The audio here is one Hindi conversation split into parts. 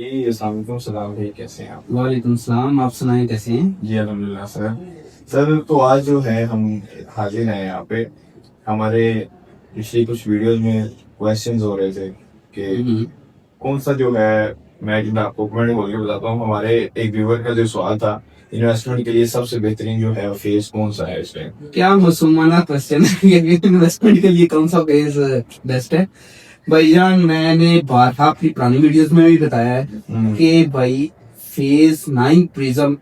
जी, अस्सलाम सलाम भाई, कैसे हैं आप? वालेकुम सलाम। आप सुनाएं कैसे हैं? जी अल्हम्दुलिल्लाह सर। सर तो आज जो है हम हाजिर हैं यहाँ पे। हमारे पिछली कुछ वीडियोस में क्वेश्चंस हो रहे थे कि हम्म, कौन सा जो है, मैं आपको कमेंट बोल के बताता हूँ। हमारे एक व्यूअर का जो सवाल था, इन्वेस्टमेंट के लिए सबसे बेहतरीन जो है फेस कौन सा है इस टाइम? क्या मुसलमाना क्वेश्चन है। इन्वेस्टमेंट के लिए कौन सा फेज बेस्ट है? भाईजान, मैंने बारहा अपनी पुरानी वीडियोस में भी बताया है कि भाई फेज 9 प्रिज्म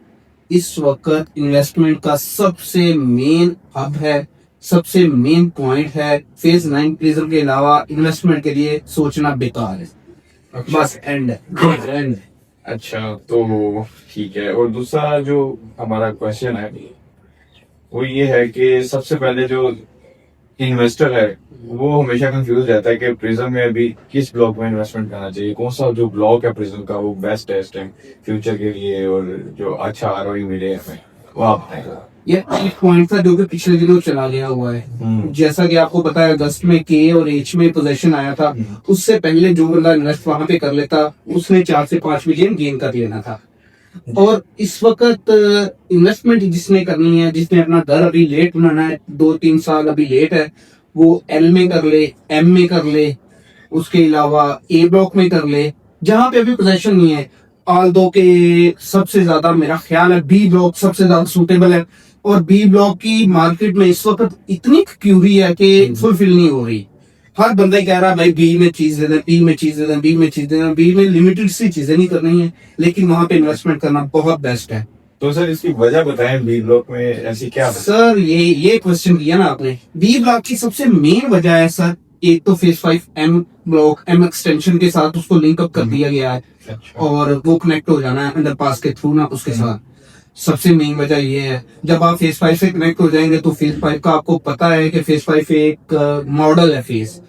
इस वक्त इन्वेस्टमेंट का सबसे मेन हब है, सबसे मेन पॉइंट है। फेज 9 प्रिज्म के अलावा इन्वेस्टमेंट के लिए सोचना बेकार है। बस एंड एंड। अच्छा, तो ठीक है। और दूसरा जो हमारा क्वेश्चन है वो ये है कि सबसे पहले जो इन्वेस्टर है वो हमेशा कंफ्यूज रहता है कि प्रिज्म में अभी किस ब्लॉक में इन्वेस्टमेंट करना चाहिए, कौन सा जो ब्लॉक है प्रिज्म का वो बेस्ट है इस टाइम फ्यूचर के लिए, और जो अच्छा आरओई मिले हमें, वो आप बताएं। ये एक पॉइंट था जो कि पिछले दिनों चला गया हुआ है। जैसा कि आपको पता है, अगस्त में के और एच में पोजीशन आया था। उससे पहले जो बंदा इन्वेस्ट वहां पे कर लेता, उसने 4 से 5 मिलियन गेन कर लेना था। और इस वक्त इन्वेस्टमेंट जिसने करनी है, जिसने अपना घर अभी लेट बनाना है, 2-3 साल अभी लेट है, वो एल में कर ले, एम में कर ले, उसके अलावा ए ब्लॉक में कर ले, जहां पे अभी पोजीशन नहीं है। ऑल दो के सबसे ज्यादा मेरा ख्याल है बी ब्लॉक सबसे ज्यादा सूटेबल है। और बी ब्लॉक की मार्केट में इस वक्त इतनी क्यूरी है कि फुलफिल नहीं हो रही। हर बंदा ही कह रहा है भाई बी में चीज दे दें, बी में चीज दे दें, बी में चीज दे दें। बी में लिमिटेड सी चीजें नहीं करनी है, लेकिन वहां पे इन्वेस्टमेंट करना बहुत बेस्ट है। तो सर इसकी वजह बताएं, बी ब्लॉक में ऐसी क्या सर ये क्वेश्चन किया ना आपने। बी ब्लॉक की सबसे मेन वजह है सर, एक तो phase 5 M block M extension के साथ उसको लिंक अप कर दिया गया है। अच्छा। और वो कनेक्ट हो जाना है अंडरपास के थ्रू ना उसके साथ। सबसे मेन वजह ये है। जब आप फेज 5 से कनेक्ट हो जाएंगे तो फेज 5 का आपको पता है कि फेज 5 एक मॉडल है फेज।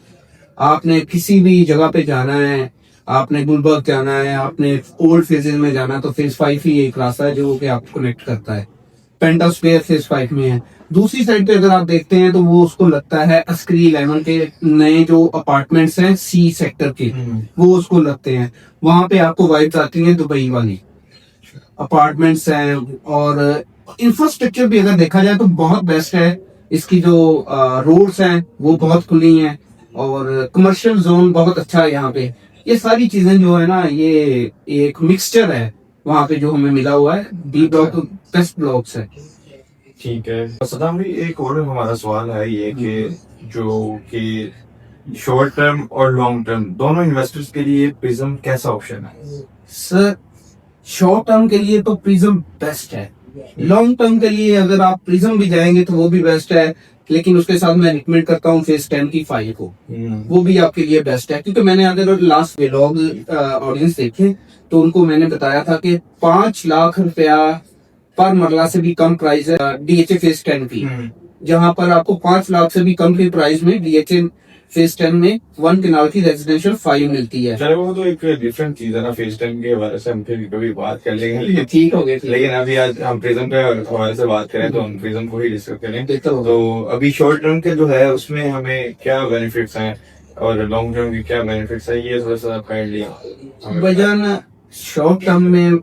आपने किसी भी जगह पे जाना है, आपने गुलबर्ग जाना है, आपने ओल्ड फेजेस में जाना है, तो फेज 5 ही एक रास्ता है जो कि आपको कनेक्ट करता है। पेंटा स्क्वायर फेज 5 में है। दूसरी साइड पे अगर आप देखते हैं तो वो उसको लगता है अस्करी 11 के नए जो अपार्टमेंट्स हैं सी सेक्टर के, वो उसको लगते हैं। वहां पे आपको वाइब्स आती हैं दुबई वाली अपार्टमेंट्स हैं। और इंफ्रास्ट्रक्चर भी अगर देखा जाए तो बहुत बेस्ट है। इसकी जो रोड्स हैं वो बहुत खुली हैं, और कमर्शियल जोन बहुत अच्छा है यहाँ पे। ये सारी चीजें जो है ना, ये एक मिक्सचर है वहां पे जो हमें मिला हुआ है। बी ब्लॉक तो बेस्ट ब्लॉक्स है। ठीक है। सदाम भाई, एक और हमारा सवाल है ये कि जो कि शॉर्ट टर्म और लॉन्ग टर्म दोनों इन्वेस्टर्स के लिए प्रिज्म कैसा ऑप्शन है? सर, शॉर्ट टर्म के लिए तो प्रिज्म बेस्ट है। लॉन्ग टर्म के लिए अगर आप प्रिज्म भी जाएंगे तो वो भी बेस्ट है, लेकिन उसके साथ मैं रिकमेंड करता हूँ फेज 10 की 5 को। वो भी आपके लिए बेस्ट है, क्योंकि मैंने अगर लास्ट व्लॉग ऑडियंस देखे तो उनको मैंने बताया था कि 5 लाख रुपया पर मरला से भी कम प्राइस है डीएचए फेज 10 की। जहां पर आपको 5 लाख से भी कम की प्राइस में डीएचए फेज 10 में 1 कनाल की रेजिडेंशियल 5 मिलती है। चलो, वो तो एक डिफरेंट चीज है ना, फेज 10 के बारे से हम फिर कभी बात कर लेंगे। लेकिन ठीक हो गया। लेकिन अभी आज हम प्रिज्म के हवाले से बात करें तो हम प्रिज्म को ही डिस्कस करें। बेहतर होगा। तो अभी शॉर्ट टर्म के जो है उसमें हमें क्या बेनिफिट्स हैं और लॉन्ग टर्म की क्या बेनिफिट्स है, ये थोड़ा सा काइंडली वजन शॉर्ट टर्म में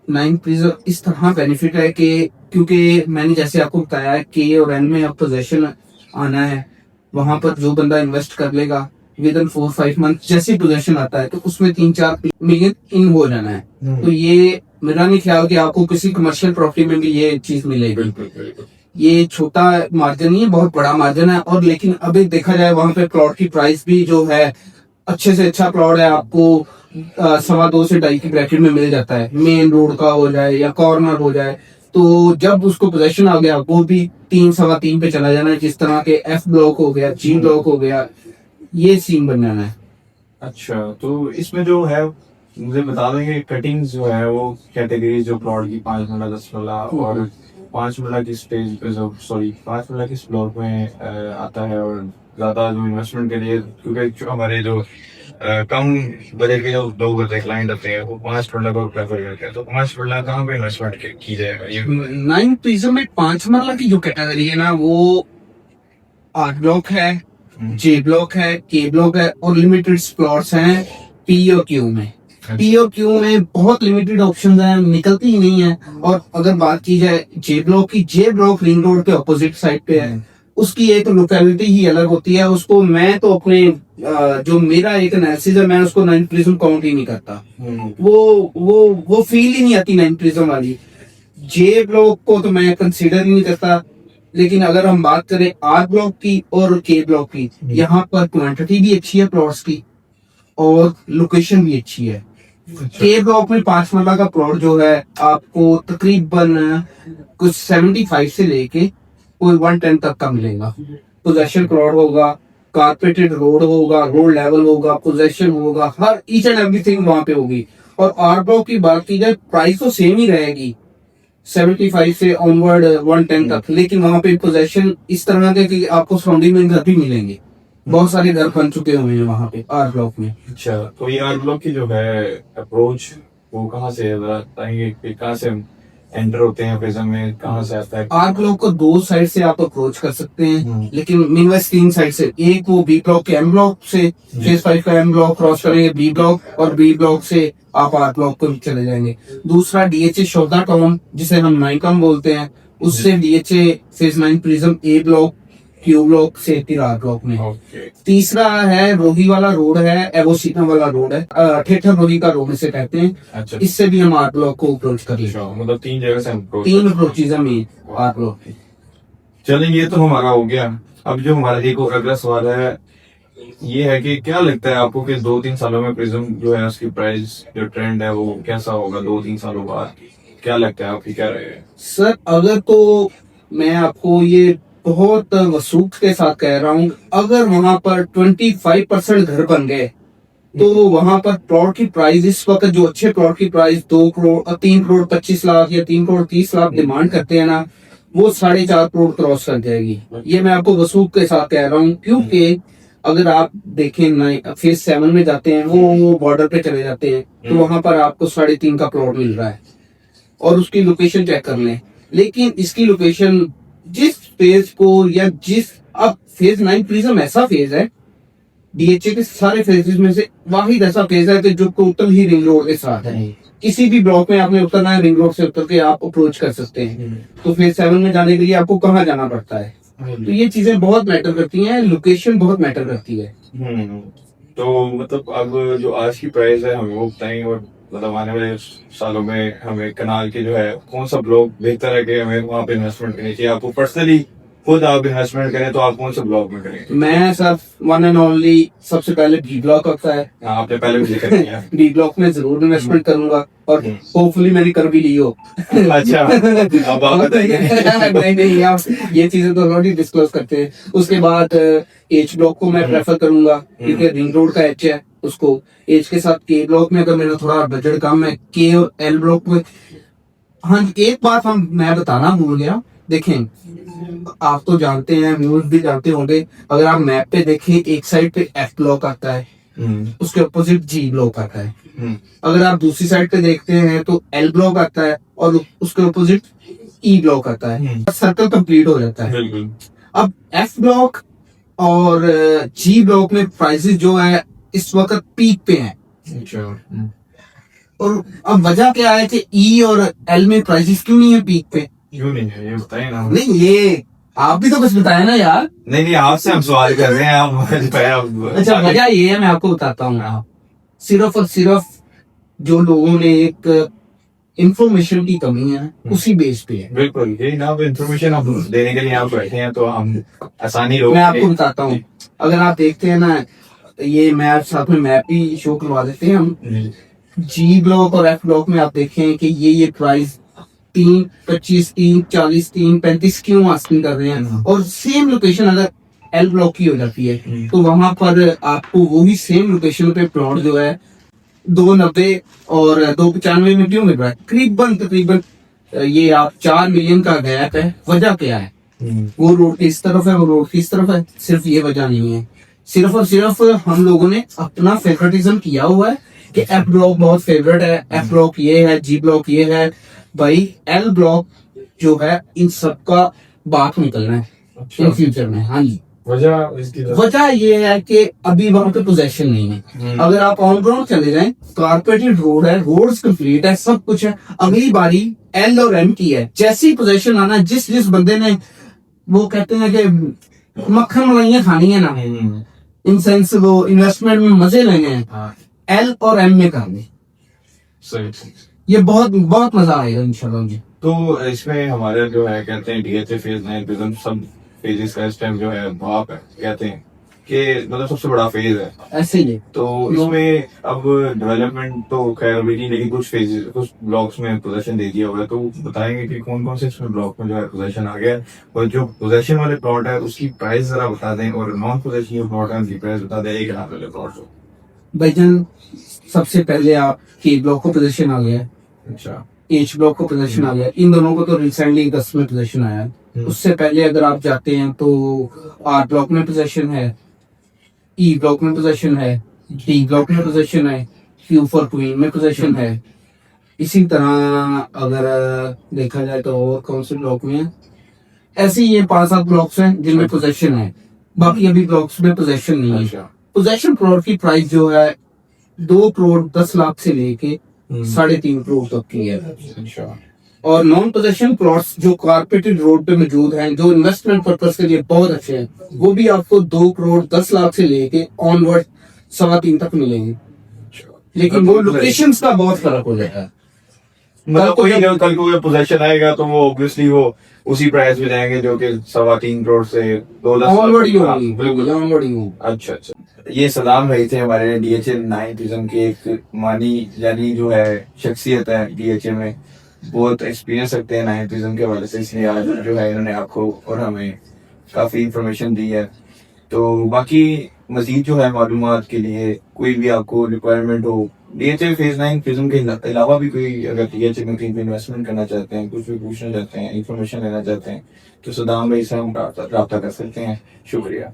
9 प्रिज्म इस तरह बेनिफिट है कि क्योंकि मैंने जैसे आपको बताया है के और एन में अब पोजीशन आना है। वहां पर जो बंदा इन्वेस्ट कर लेगा विद इन 4-5 मंथ जैसे पोजीशन आता है तो उसमें 3-4 मिलियन इन हो जाना है। तो ये मेरा नहीं ख्याल कि आपको किसी कमर्शियल प्रॉपर्टी में भी ये चीज मिलेगी। बिल्कुल। ये छोटा मार्जिन नहीं है, बहुत बड़ा मार्जिन है। और लेकिन अभी देखा जाए वहां पे प्लॉट की प्राइस भी जो है, अच्छे से अच्छा प्लॉट है आपको 2.25 से 2.5 की ब्रैकेट में मिल जाता है। मेन रोड का हो जाए या कॉर्नर हो जाए, तो जब उसको पोजीशन आ गया वो भी 3-3.25 पे चला जाना है। जिस तरह के एफ ब्लॉक हो गया, जी ब्लॉक हो गया, ये सीन बन जाना है। अच्छा, तो इसमें जो है मुझे बता देंगे कटिंग्स जो है वो कैटेगरी जो प्लॉट की 5 मरला 10 मरला और 5 मरला की स्टेज पे, सॉरी 5 मरला किस प्लॉट में आता है, और ज्यादा जो इन्वेस्टमेंट के लिए, क्योंकि जो हमारे जो कम बजट के जो लोग होते हैं क्लाइंट होते हैं वो 5 मरला को प्रेफर करते हैं, तो 5 मरला कहाँ पे इन्वेस्टमेंट की जाएगा ये? 9 प्रिज्म में 5 मरला की जो कैटेगरी है ना, वो आर ब्लॉक है, जे ब्लॉक है, के ब्लॉक है, और लिमिटेड प्लॉट्स हैं पी और क्यू में। पी और क्यू में बहुत लिमिटेड ऑप्शन है, निकलती ही नहीं है। और अगर बात की जाए जे ब्लॉक की, जे ब्लॉक रिंग रोड के ऑपोजिट साइड पे है, उसकी एक लोकेलिटी ही अलग होती है। उसको मैं तो अपने जो मेरा एक एनालिसिस है, मैं उसको 9 प्रिज्म काउंट ही नहीं करता। वो फील ही नहीं आती 9 प्रिज्म वाली। जे ब्लॉक को तो मैं कंसीडर ही नहीं करता। लेकिन अगर हम बात करें आर ब्लॉक की और के ब्लॉक की, यहाँ पर क्वांटिटी भी अच्छी है प्लॉट्स की और लोकेशन भी अच्छी है। के ब्लॉक में 5 मरला का प्लॉट जो है आपको तकरीबन कुछ 75 से लेके कोई 110 तक का मिलेगा। पोजेशन प्लॉट होगा, कारपेटेड रोड होगा, रोड लेवल होगा, पोजेशन होगा, हर ईच एंड एवरीथिंग वहां पे होगी। और आर ब्लॉक की बात की जाए, प्राइस तो सेम ही रहेगी 75 से ऑनवर्ड 110 तक, लेकिन वहां पे पोजेशन इस तरह के कि आपको सराउंडिंग में घर भी मिलेंगे। बहुत सारे घर बन चुके हुए हैं वहां पे आर ब्लॉक में। अच्छा, तो ये आर ब्लॉक की जो है अप्रोच वो कहाँ से है, जरा बताएंगे कि कहाँ से एंटर होते हैं प्रिज्म में, कहाँ से आता है? आर ब्लॉक को 2 साइड से आप अप्रोच कर सकते हैं, लेकिन मीनवाइज 3 साइड से। एक वो बी ब्लॉक के एम ब्लॉक से, फेज 5 का एम ब्लॉक क्रॉस करेंगे बी ब्लॉक, और बी ब्लॉक से आप आर ब्लॉक को चले जाएंगे। दूसरा डीएचए शोधा टाउन, जिसे हम नाइकम बोलते हैं, उससे डीएचए फेज 9 प्रिज्म ए ब्लॉक, क्यू ब्लॉक से फिर आर ब्लॉक में। ओके। तीसरा है रोही वाला रोड है, एवोसीना वाला रोड है, ठेठर रोही का रोड इसे कहते हैं। अच्छा, इससे भी हम आर ब्लॉक को अप्रोच कर लेते अच्छा, हैं। मतलब 3 जगह से हम approach 3 अप्रोचेज है मेन आर ब्लॉक के। चलें, ये तो हमारा हो गया। अब जो हमारा एक और अगला सवाल है ये है कि क्या लगता है आपको कि 2-3 सालों में प्रिज्म जो है उसकी प्राइस जो ट्रेंड है वो कैसा होगा 2-3 सालों बाद? क्या लगता है, आपकी क्या राय है? सर अगर तो मैं आपको ये बहुत वसूख के साथ कह रहा हूँ, अगर वहां पर 25% घर बन गए तो वहां पर प्लॉट की प्राइस इस वक्त, जो अच्छे प्लॉट की प्राइस 2 करोड़ 3 करोड़ 25 लाख या 3 करोड़ 30 लाख डिमांड करते हैं ना, वो 4.5 करोड़ क्रॉस कर जाएगी। ये मैं आपको वसूख के साथ कह रहा हूँ, क्योंकि अगर आप देखें फेज 7 में जाते हैं, वो बॉर्डर पे चले जाते हैं, तो वहां पर आपको 3.5 का प्लॉट मिल रहा है और उसकी लोकेशन चेक कर लें। लेकिन इसकी लोकेशन जिस फेज को या जिस, अब फेज 9 प्रिज्म ऐसा फेज है डीएचए के सारे फेजेस में से वाहिद ऐसा फेज है कि जो टोटल ही रिंग रोड के साथ है। किसी भी ब्लॉक में आपने उतरना है, रिंग रोड से उतर के आप अप्रोच कर सकते हैं। तो फेज 7 में जाने के लिए आपको कहाँ जाना पड़ता है? तो ये चीजें बहुत मैटर करती हैं, लोकेशन बहुत मैटर करती है। तो मतलब अब जो आज की प्राइस है हमें वो बताएंगे, और मतलब आने वाले सालों में हमें कनाल के जो है कौन सा ब्लॉक बेहतर है कि हमें वहाँ पे इन्वेस्टमेंट करनी चाहिए? आपको पर्सनली खुद आप इन्वेस्टमेंट करें तो आप कौन सा ब्लॉक में करेंगे? मैं सर वन एंड ओनली सबसे पहले बी ब्लॉक होता है। हाँ, आपने पहले भी जिक्र किया। बी ब्लॉक में जरूर इन्वेस्टमेंट करूंगा और होपफुली मैंने कर भी ली हो। अच्छा, अब आप बताइए। नहीं आप ये चीजें तो ऑलरेडी डिस्क्लोज करते हैं। उसके बाद एच ब्लॉक को मैं प्रेफर करूंगा, क्योंकि रिंग रोड का एच है, उसको एच के साथ के ब्लॉक में अगर मेरा थोड़ा बजट कम है, के और एल ब्लॉक में। हाँ, एक बात मैं बताना भूल गया, देखें आप तो जानते हैं, व्यूअर्स भी जानते होंगे, अगर आप मैप पे देखें एक साइड पे एफ ब्लॉक आता है, उसके अपोजिट जी ब्लॉक आता है। अगर आप दूसरी साइड पे देखते हैं तो एल ब्लॉक आता है और उसके अपोजिट ई ब्लॉक आता है। सर्कल कंप्लीट हो जाता है। बिल्कुल। अब एफ ब्लॉक और जी ब्लॉक में प्राइसेस जो है इस वक्त पीक पे हैं। अच्छा। और अब वजह क्या है कि ई और एल में प्राइसेस क्यों नहीं है पीक पे? क्यों नहीं है ये बताइए ना। नहीं, ये आप भी तो कुछ बताए ना यार। नहीं, आपसे हम सवाल कर रहे हैं, आप मुझे बताएं। अच्छा, वजह ये है, मैं आपको बताता हूँ। सिर्फ और सिर्फ जो लोगों ने एक इंफॉर्मेशन की कमी है, उसी बेस पे है। बिल्कुल, यही ना, इंफॉर्मेशन आप देने के लिए आप बैठे हैं तो हम आसानी लोग। मैं आपको बताता हूँ, अगर आप देखते हैं ना, ये मैप साथ में मैप भी शो करवा देते हैं हम। जी ब्लॉक और एफ ब्लॉक में आप देखें कि ये प्राइस 3, 25, 3, 40, 3, 35 क्यों आस्किंग कर रहे हैं, और सेम लोकेशन अगर एल ब्लॉक की हो जाती है तो वहां पर आपको वही सेम लोकेशन पे प्लॉट जो है 290 और 295 में क्यों मिल रहा है? तकरीबन ये आप 4 मिलियन का गैप है। वजह क्या है? वो रोड की इस तरफ है, वो रोड की इस तरफ है। सिर्फ ये वजह नहीं है, सिर्फ और सिर्फ हम लोगों ने अपना फेवरेटिज्म किया हुआ है कि एफ ब्लॉक बहुत फेवरेट है, एफ ब्लॉक ये है, जी ब्लॉक ये है। भाई एल ब्लॉक जो है इन सबका बात निकलना है इन फ्यूचर में। हाँ जी, वजह इसकी वजह ये है कि अभी वहां पे पोजेशन नहीं है। अगर आप ऑन ग्राउंड चले जाएं, कारपेटेड रोड है, रोड्स कंप्लीट है, सब कुछ है। अगली बारी एल और एम की है, जैसी पोजेशन आना, जिस जिस बंदे ने, वो कहते हैं कि मक्खन मलाई खानी है ना, इन सेंस वो इन्वेस्टमेंट में मजे लेने हैं, हाँ एल और एम में करने, सही। ये बहुत बहुत मजा आएगा इंशाल्लाह मुझे। तो इसमें हमारे जो है कहते हैं डीएचए फेज 9 प्रिज्म सब फेजेस का इस टाइम जो है भाप है, कहते हैं कि मतलब सबसे बड़ा फेज है। ऐसे ही है। तो इसमें अब डेवलपमेंट तो खैर अभी नहीं, लेकिन कुछ फेजेस कुछ ब्लॉक्स में पोजेशन दे दिया हुआ है। तो बताएंगे कि कौन कौन से इसमें ब्लॉक में जो है पोजेशन आ गया है, और जो पोजेशन वाले प्लॉट है उसकी प्राइस जरा बता दें, और नॉन पोजेशन जो प्लॉट है उनकी प्राइस बता दें, एक लाख वाले प्लॉट को। भाईजान सबसे पहले आपकी ब्लॉक को पोजीशन आ गया है, अच्छा एच ब्लॉक को पोजीशन आ गया। इन दोनों को तो रिसेंटली 10 में पोजीशन आया है। उससे पहले अगर आप जाते हैं तो आर ब्लॉक में पोजीशन है, ई ब्लॉक में पोजीशन है, डी ब्लॉक में पोजीशन है, क्यू फॉर क्वीन में पोजीशन है। इसी तरह अगर देखा जाए तो और कौन से ब्लॉक में है, ऐसे ही ये 5-7 ब्लॉक्स हैं जिनमें पोजीशन है। बाकी अभी ब्लॉक्स में पोजीशन नहीं है। अच्छा पोजेशन प्लॉट की प्राइस जो है 2 करोड़ 10 लाख से लेके 3.5 करोड़ तक की है। अच्छा और नॉन पोजेशन प्लॉट्स जो कारपेटेड रोड पे मौजूद हैं, जो इन्वेस्टमेंट पर्पस के लिए बहुत अच्छे हैं, वो भी आपको 2 करोड़ 10 लाख से लेके ऑनवर्ड 3.25 तक मिलेंगे। लेकिन वो लोकेशंस का बहुत फर्क हो जाएगा। मतलब कोई कल को पोजेशन आएगा तो वो ऑब्वियसली वो उसी प्राइस में जाएंगे जो कि 3.25 करोड़ से 2 लाख ऑनवर्ड ही हाँ, होगी, बिल्कुल। ऑनवर्ड ही होगी। अच्छा अच्छा, ये सदाम भाई थे हमारे डीएचए 9 प्रिज्म के एक मानी जानी जो है शख्सियत है डीएचए में, बहुत एक्सपीरियंस रखते हैं 9 प्रिज्म के हवाले से, इसलिए आज जो है इन्होंने आपको और हमें काफी इंफॉर्मेशन दी है। तो बाकी मजीद जो है मालूमात के लिए कोई भी आपको रिक्वायरमेंट हो, डीएचए फेज 9 प्रिज्म के अलावा भी कोई अगर डीएचए में कहीं पे इन्वेस्टमेंट करना चाहते हैं, कुछ भी पूछना चाहते हैं, इंफॉर्मेशन लेना चाहते हैं, तो सदाम भाई से हम रब्ता कर सकते हैं। शुक्रिया।